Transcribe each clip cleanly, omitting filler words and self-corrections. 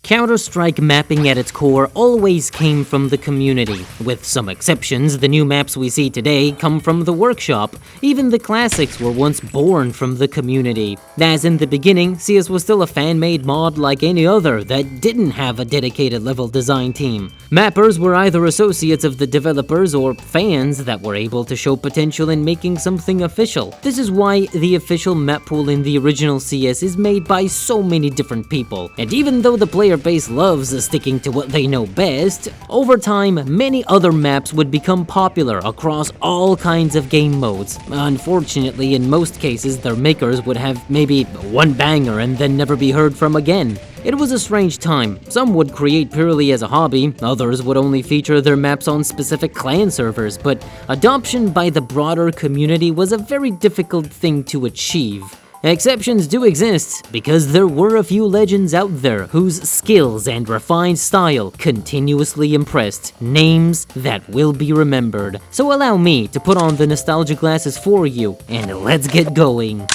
Counter-Strike mapping at its core always came from the community. With some exceptions, the new maps we see today come from the workshop. Even the classics were once born from the community. As in the beginning, CS was still a fan-made mod like any other that didn't have a dedicated level design team. Mappers were either associates of the developers or fans that were able to show potential in making something official. This is why the official map pool in the original CS is made by so many different people. And even though the player base loves sticking to what they know best, over time, many other maps would become popular across all kinds of game modes. Unfortunately, in most cases, their makers would have maybe one banger and then never be heard from again. It was a strange time. Some would create purely as a hobby, others would only feature their maps on specific clan servers, but adoption by the broader community was a very difficult thing to achieve. Exceptions do exist, because there were a few legends out there whose skills and refined style continuously impressed, names that will be remembered. So allow me to put on the nostalgia glasses for you, and let's get going.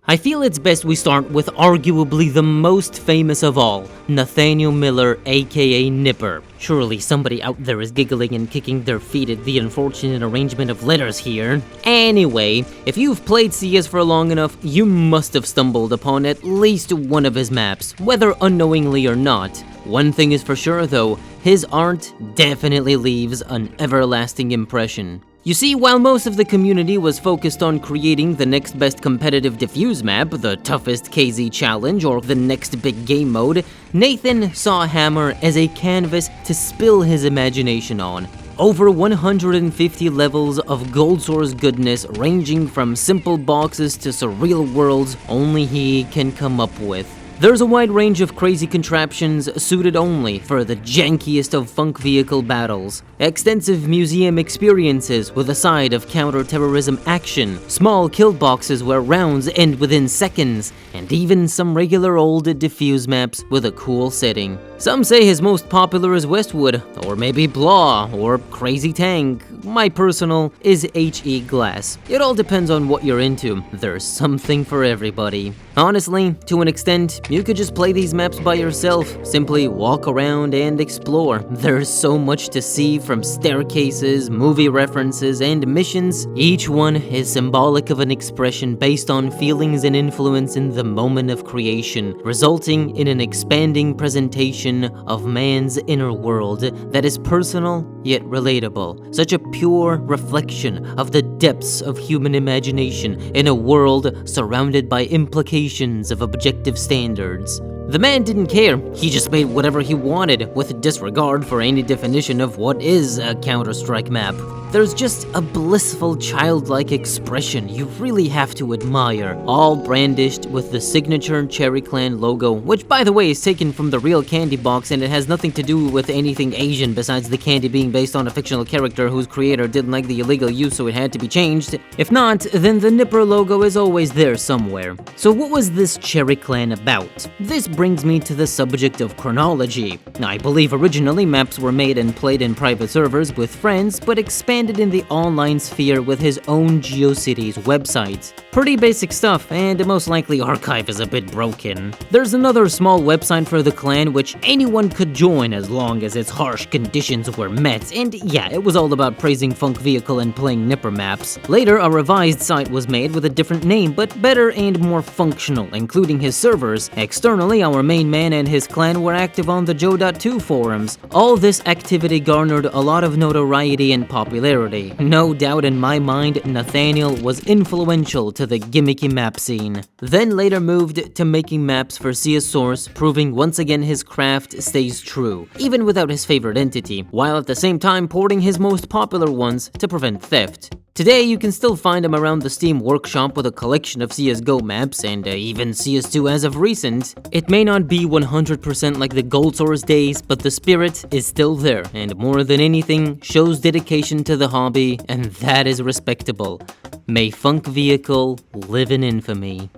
I feel it's best we start with arguably the most famous of all, Nathaniel Miller, aka Nipper. Surely somebody out there is giggling and kicking their feet at the unfortunate arrangement of letters here. Anyway, if you've played CS for long enough, you must have stumbled upon at least one of his maps, whether unknowingly or not. One thing is for sure though, his art definitely leaves an everlasting impression. You see, while most of the community was focused on creating the next best competitive defuse map, the toughest KZ challenge, or the next big game mode, Nathan saw Hammer as a canvas to spill his imagination on. Over 150 levels of GoldSrc goodness ranging from simple boxes to surreal worlds only he can come up with. There's a wide range of crazy contraptions suited only for the jankiest of funk vehicle battles, extensive museum experiences with a side of counter-terrorism action, small kill boxes where rounds end within seconds, and even some regular old defuse maps with a cool setting. Some say his most popular is Westwood, or maybe Blah, or Crazy Tank. My personal is HE Glass. It all depends on what you're into. There's something for everybody. Honestly, to an extent, you could just play these maps by yourself, simply walk around and explore. There's so much to see, from staircases, movie references, and missions. Each one is symbolic of an expression based on feelings and influence in the moment of creation, resulting in an expanding presentation of man's inner world that is personal yet relatable. Such a pure reflection of the depths of human imagination in a world surrounded by implications of objective standards. The man didn't care, he just made whatever he wanted, with disregard for any definition of what is a Counter-Strike map. There's just a blissful childlike expression you really have to admire, all brandished with the signature Cherry Clan logo, which by the way is taken from the real candy box and it has nothing to do with anything Asian besides the candy being based on a fictional character whose creator didn't like the illegal use so it had to be changed. If not, then the Nipper logo is always there somewhere. So what was this Cherry Clan about? This brings me to the subject of chronology. I believe originally maps were made and played in private servers with friends, but expanded in the online sphere with his own GeoCities website. Pretty basic stuff, and most likely archive is a bit broken. There's another small website for the clan which anyone could join as long as its harsh conditions were met, and yeah, it was all about praising Funk Vehicle and playing Nipper maps. Later, a revised site was made with a different name, but better and more functional, including his servers. Externally, our main man and his clan were active on the Joe.2 forums. All this activity garnered a lot of notoriety and popularity. No doubt in my mind, Nathaniel was influential to the gimmicky map scene. Then later moved to making maps for CS Source, proving once again his craft stays true, even without his favorite entity, while at the same time porting his most popular ones to prevent theft. Today, you can still find him around the Steam workshop with a collection of CSGO maps, and even CS2 as of recent. It may not be 100% like the GoldSrc days, but the spirit is still there, and more than anything, shows dedication to the hobby, and that is respectable. May Funk Vehicle live in infamy.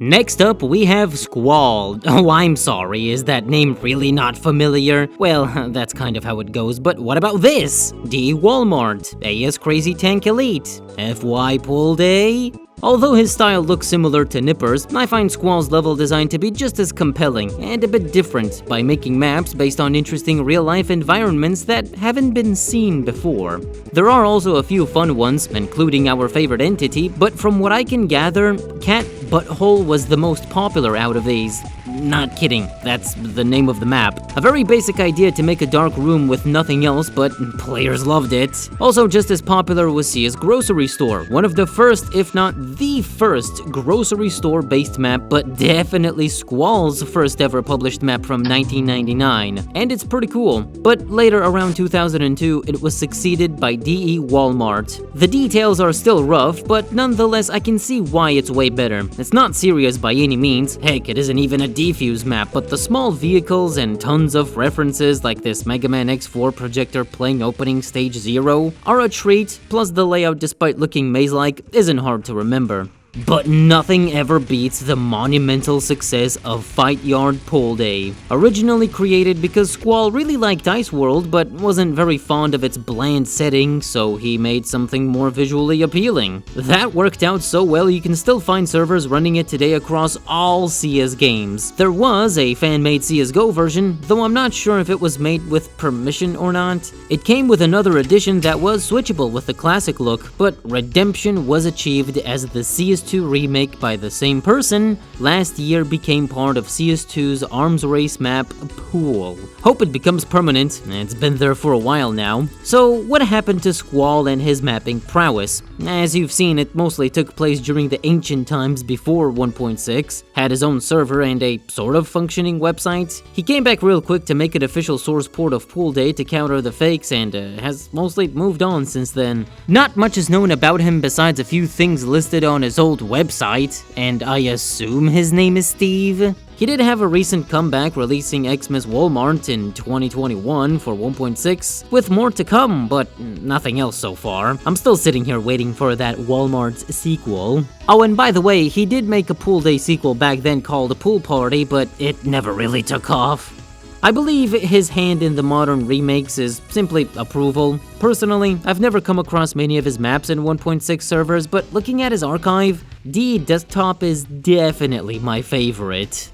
Next up, we have Squall. Oh, I'm sorry, is that name really not familiar? Well, that's kind of how it goes, but what about this? D Walmart, AS Crazy Tank Elite, FY Pulled A, Although his style looks similar to Nipper's, I find Squall's level design to be just as compelling and a bit different by making maps based on interesting real-life environments that haven't been seen before. There are also a few fun ones, including our favorite entity, but from what I can gather, Cat Butthole was the most popular out of these. Not kidding, that's the name of the map. A very basic idea to make a dark room with nothing else, but players loved it. Also just as popular was CS Grocery Store, one of the first, if not the first, grocery store based map, but definitely Squall's first ever published map from 1999. And it's pretty cool. But later around 2002, it was succeeded by DE Walmart. The details are still rough, but nonetheless I can see why it's way better. It's not serious by any means, heck, it isn't even a defuse map, but the small vehicles and tons of references like this MegaMan X4 projector playing opening stage 0 are a treat, plus the layout, despite looking maze-like, isn't hard to remember. But nothing ever beats the monumental success of Fight Yard Pool Day. Originally created because Squall really liked Ice World but wasn't very fond of its bland setting, so he made something more visually appealing. That worked out so well you can still find servers running it today across all CS games. There was a fan-made CSGO version, though I'm not sure if it was made with permission or not. It came with another edition that was switchable with the classic look, but redemption was achieved as the CS2 remake by the same person last year became part of CS2's arms race map pool. Hope it becomes permanent, it's been there for a while now. So what happened to Squall and his mapping prowess? As you've seen, it mostly took place during the ancient times before 1.6, had his own server and a sort of functioning website. He came back real quick to make an official source port of Pool Day to counter the fakes and has mostly moved on since then. Not much is known about him besides a few things listed on his old website, and I assume his name is Steve. He did have a recent comeback, releasing Xmas Walmart in 2021 for 1.6, with more to come, but nothing else so far. I'm still sitting here waiting for that Walmart's sequel. Oh, and by the way, he did make a Pool Day sequel back then called Pool Party, but it never really took off. I believe his hand in the modern remakes is simply approval. Personally, I've never come across many of his maps in 1.6 servers, but looking at his archive, DE Desktop is definitely my favorite.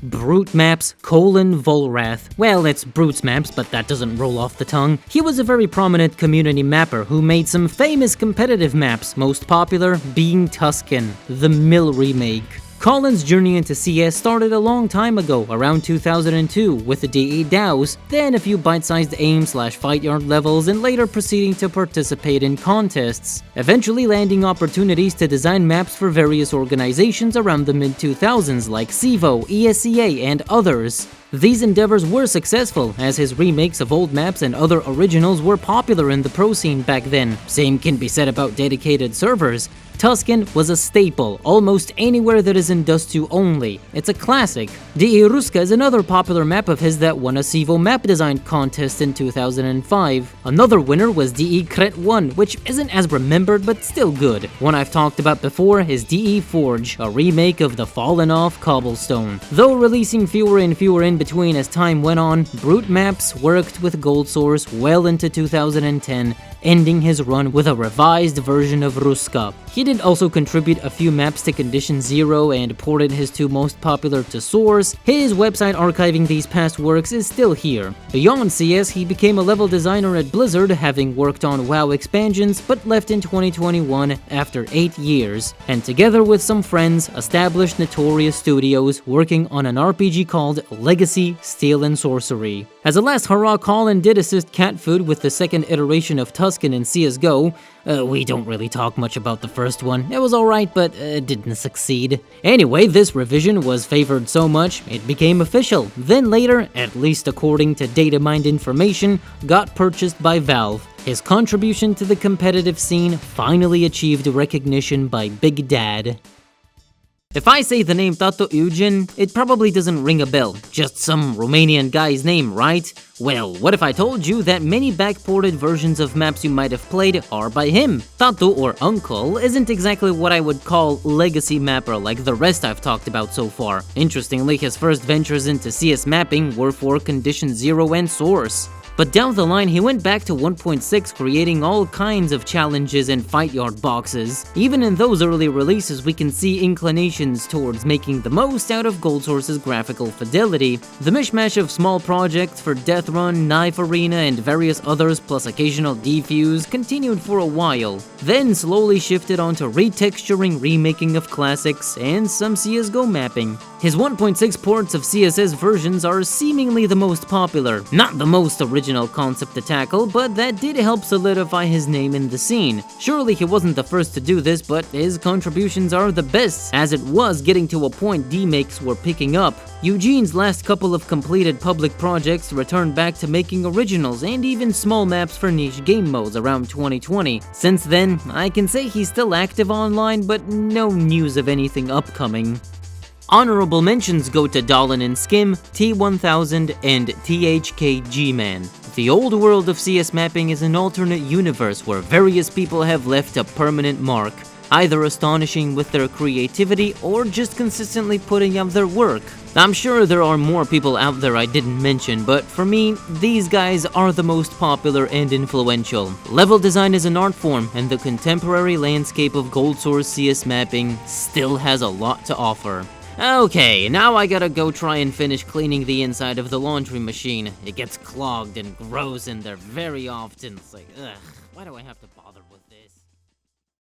BrutesMaps : Volrath. Well, it's BrutesMaps, but that doesn't roll off the tongue. He was a very prominent community mapper who made some famous competitive maps, most popular being Tuscan, the Mill remake. Colin's journey into CS started a long time ago, around 2002, with the DE DAOs, then a few bite-sized aim/fight yard levels, and later proceeding to participate in contests, eventually landing opportunities to design maps for various organizations around the mid-2000s like CEVO, ESEA, and others. These endeavors were successful, as his remakes of old maps and other originals were popular in the pro scene back then. Same can be said about dedicated servers. Tuscan was a staple, almost anywhere that is in Dust 2 only. It's a classic. DE Ruska is another popular map of his that won a CEVO map design contest in 2005. Another winner was DE Kret 1, which isn't as remembered but still good. One I've talked about before is DE Forge, a remake of the fallen off Cobblestone. Though releasing fewer and fewer in between as time went on, BrutesMaps worked with GoldSrc well into 2010, ending his run with a revised version of Ruska. He did also contribute a few maps to Condition 0 and ported his two most popular to Source. His website archiving these past works is still here. Beyond CS, he became a level designer at Blizzard, having worked on WoW expansions, but left in 2021 after 8 years, and together with some friends, established Notorious Studios, working on an RPG called Legacy: Steel and Sorcery. As a last hurrah, Colin did assist Catfood with the second iteration of Tuscan in CSGO. We don't really talk much about the first one. It was alright, but didn't succeed. Anyway, this revision was favored so much, it became official. Then later, at least according to data-mined information, got purchased by Valve. His contribution to the competitive scene finally achieved recognition by Big Dad. If I say the name Tatu Eugen, it probably doesn't ring a bell. Just some Romanian guy's name, right? Well, what if I told you that many backported versions of maps you might have played are by him? Tatu, or Uncle, isn't exactly what I would call legacy mapper like the rest I've talked about so far. Interestingly, his first ventures into CS mapping were for Condition 0 and Source. But down the line, he went back to 1.6, creating all kinds of challenges and fight yard boxes. Even in those early releases, we can see inclinations towards making the most out of GoldSrc's graphical fidelity. The mishmash of small projects for Death Run, Knife Arena, and various others plus occasional defuse continued for a while, then slowly shifted onto retexturing, remaking of classics, and some CSGO mapping. His 1.6 ports of CSS versions are seemingly the most popular, not the most original concept to tackle, but that did help solidify his name in the scene. Surely he wasn't the first to do this, but his contributions are the best, as it was getting to a point D-makes were picking up. Eugene's last couple of completed public projects returned back to making originals and even small maps for niche game modes around 2020. Since then, I can say he's still active online, but no news of anything upcoming. Honorable mentions go to Dolan and Skim, T1000, and THKG-Man. The old world of CS mapping is an alternate universe where various people have left a permanent mark, either astonishing with their creativity or just consistently putting out their work. I'm sure there are more people out there I didn't mention, but for me, these guys are the most popular and influential. Level design is an art form, and the contemporary landscape of GoldSrc CS mapping still has a lot to offer. Okay, now I gotta go try and finish cleaning the inside of the laundry machine. It gets clogged and gross in there very often. It's like, ugh, why do I have to